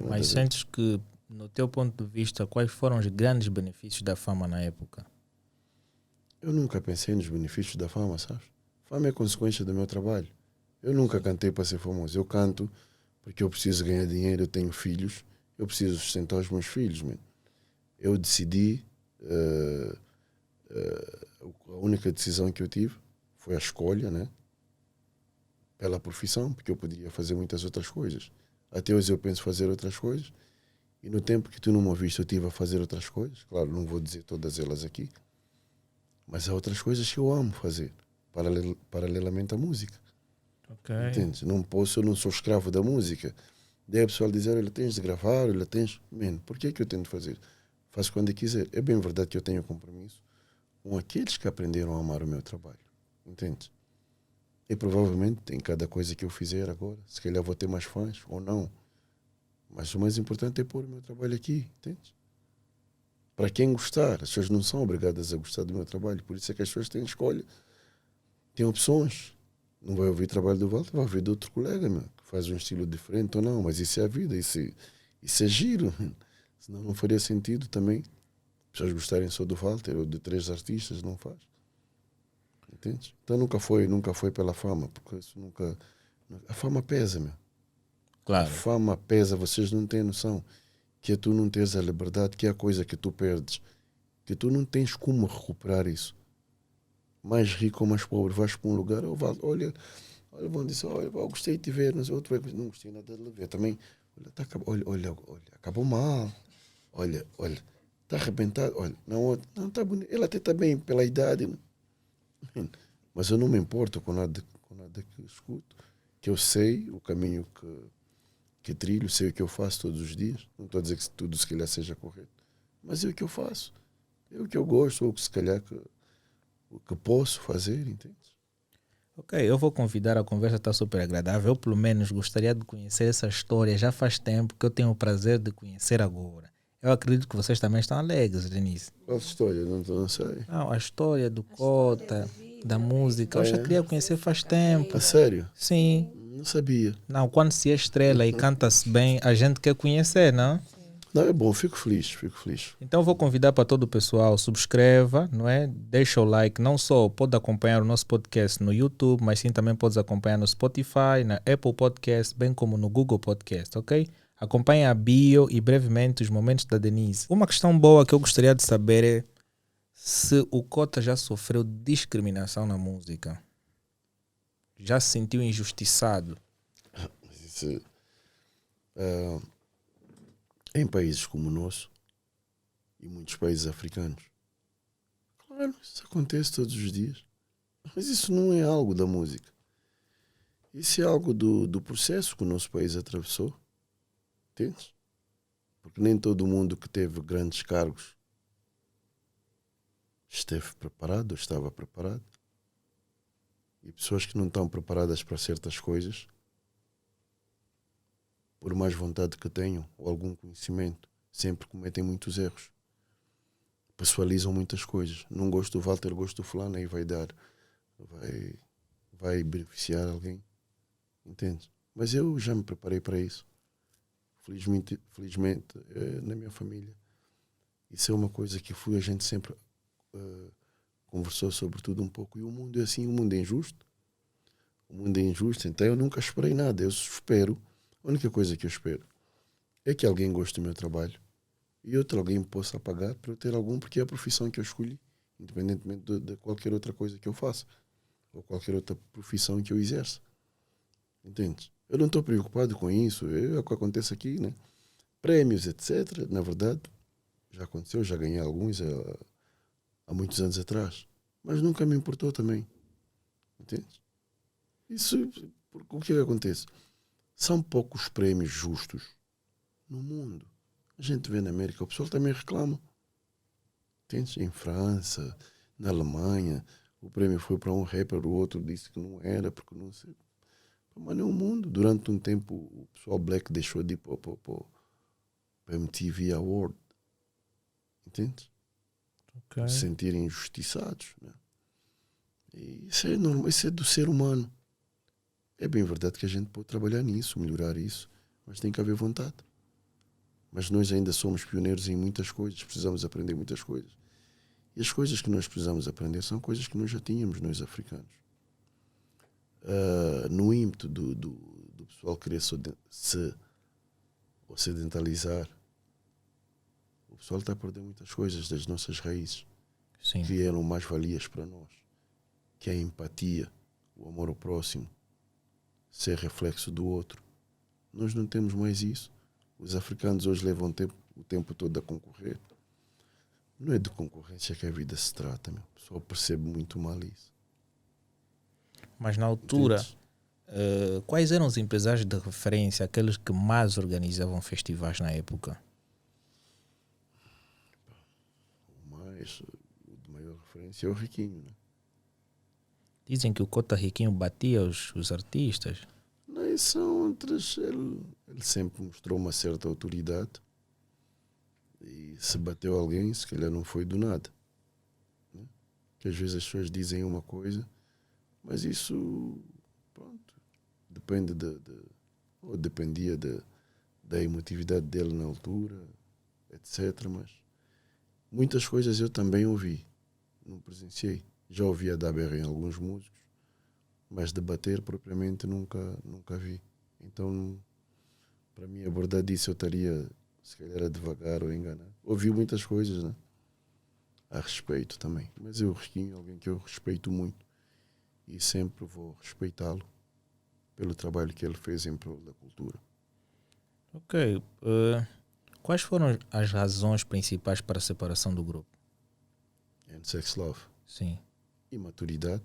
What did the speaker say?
Mas sentes que, no teu ponto de vista, quais foram os grandes benefícios da fama na época? Eu nunca pensei nos benefícios da fama, sabes? Fama é consequência do meu trabalho. Eu nunca cantei para ser famoso. Eu canto porque eu preciso ganhar dinheiro, eu tenho filhos, eu preciso sustentar os meus filhos, man. Eu decidi, a única decisão que eu tive foi a escolha, né? Pela profissão, porque eu poderia fazer muitas outras coisas. Até hoje eu penso fazer outras coisas. E no tempo que tu não me ouviste, eu estive a fazer outras coisas. Claro, não vou dizer todas elas aqui. Mas há outras coisas que eu amo fazer, paralelamente à música. Ok. Entendes? Não posso, eu não sou escravo da música. Daí o pessoal dizer, olha, tens de gravar, olha, tens... Man, por que é que eu tenho de fazer? Faço quando eu quiser. É bem verdade que eu tenho compromisso com aqueles que aprenderam a amar o meu trabalho. Entendes? E provavelmente em cada coisa que eu fizer agora, se calhar vou ter mais fãs ou não. Mas o mais importante é pôr o meu trabalho aqui, entendes? Para quem gostar, as pessoas não são obrigadas a gostar do meu trabalho, por isso é que as pessoas têm escolha, têm opções. Não vai ouvir o trabalho do Walter, vai ouvir de outro colega, meu, que faz um estilo diferente ou não, mas isso é a vida, isso é giro. Senão não faria sentido também as pessoas gostarem só do Walter ou de três artistas, não faz. Entende? Então nunca foi pela fama, porque isso nunca. A fama pesa, meu. A Claro. fama pesa, vocês não têm noção que é tu não tens a liberdade, que é a coisa que tu perdes, que tu não tens como recuperar isso. Mais rico ou mais pobre, vais para um lugar, oh, olha, vão dizer, olha, eu gostei de te ver, mas outro vai, não gostei nada de lhe ver também. Olha, tá, olha, acabou mal. Olha, está arrebentado. Olha, não está bonito. Ele até está bem pela idade. Né? Mas eu não me importo com nada que escuto, que eu sei o caminho que trilho, sei o que eu faço todos os dias. Não estou a dizer que tudo se calhar seja correto, mas é o que eu faço. É o que eu gosto, ou que se calhar o que posso fazer, entende? Ok, eu vou convidar, a conversa está super agradável. Eu, pelo menos, gostaria de conhecer essa história. Já faz tempo que eu tenho o prazer de conhecer agora. Eu acredito que vocês também estão alegres, Denise. Qual história? Não sei. Não, a história do Cota, da música, eu Ah, já é? queria conhecer faz tempo. A sério? Sim. Não sabia. Não, quando se é estrela e canta-se bem, a gente quer conhecer, não? Não, é bom, fico feliz, fico feliz. Então vou convidar para todo o pessoal, subscreva, não é? Deixa o like, não só pode acompanhar o nosso podcast no YouTube, mas sim também pode acompanhar no Spotify, na Apple Podcast, bem como no Google Podcast, ok? Acompanhe a bio e brevemente os momentos da Denise. Uma questão boa que eu gostaria de saber é se o Cota já sofreu discriminação na música. Já se sentiu injustiçado? Mas isso, em países como o nosso e muitos países africanos, claro, isso acontece todos os dias. Mas isso não é algo da música. Isso é algo do processo que o nosso país atravessou. Entendes? Porque nem todo mundo que teve grandes cargos esteve preparado ou estava preparado. E pessoas que não estão preparadas para certas coisas, por mais vontade que tenham ou algum conhecimento, sempre cometem muitos erros. Pessoalizam muitas coisas. Não gosto do Walter, gosto do fulano, aí vai beneficiar alguém. Entende? Mas eu já me preparei para isso. Felizmente na minha família. Isso é uma coisa que a gente sempre conversou sobre tudo um pouco. E o mundo é assim, o mundo é injusto. O mundo é injusto, então eu nunca esperei nada. Eu espero, a única coisa que eu espero é que alguém goste do meu trabalho e outro alguém me possa pagar para eu ter algum, porque é a profissão que eu escolhi, independentemente de qualquer outra coisa que eu faça ou qualquer outra profissão que eu exerça. Entende? Eu não estou preocupado com isso, é o que acontece aqui, né? Prémios, etc. Na verdade, já aconteceu, já ganhei alguns há muitos anos atrás, mas nunca me importou também. Entende? Isso, porque o que é que acontece? São poucos prémios justos no mundo. A gente vê na América, o pessoal também reclama. Entende? Em França, na Alemanha, o prêmio foi para um rapper, o outro disse que não era, porque não sei. Mas no mundo, durante um tempo, o pessoal black deixou de ir para MTV Award. Entende? Ok. Se sentirem injustiçados. Né? E isso é normal, isso é do ser humano. É bem verdade que a gente pode trabalhar nisso, melhorar isso, mas tem que haver vontade. Mas nós ainda somos pioneiros em muitas coisas, precisamos aprender muitas coisas. E as coisas que nós precisamos aprender são coisas que nós já tínhamos, nós africanos. No ímpeto do pessoal querer se ocidentalizar, o pessoal está a perder muitas coisas das nossas raízes. Sim. Que eram mais-valias para nós, que é a empatia, o amor ao próximo, ser reflexo do outro. Nós não temos mais isso. Os africanos hoje levam o tempo todo a concorrer. Não é de concorrência que a vida se trata, meu. O pessoal percebe muito mal isso. Mas na altura, quais eram os empresários de referência, aqueles que mais organizavam festivais na época? O de maior referência é o Riquinho, né? Dizem que o Cota Riquinho batia os artistas. Não, isso são outras. Ele sempre mostrou uma certa autoridade. E se bateu alguém, se calhar não foi do nada. Né? Que às vezes as pessoas dizem uma coisa, mas isso, pronto, depende ou dependia da emotividade dele na altura, etc. Mas muitas coisas eu também ouvi, não presenciei. Já ouvi a dar berra em alguns músicos, mas debater propriamente nunca vi. Então, para mim, abordar disso eu estaria, se calhar, a devagar ou enganar. Ouvi muitas coisas, né? A respeito também. Mas eu, Riquinho, é alguém que eu respeito muito e sempre vou respeitá-lo pelo trabalho que ele fez em prol da cultura. Ok. Quais foram as razões principais para a separação do grupo? And Sex Love. Sim. Imaturidade.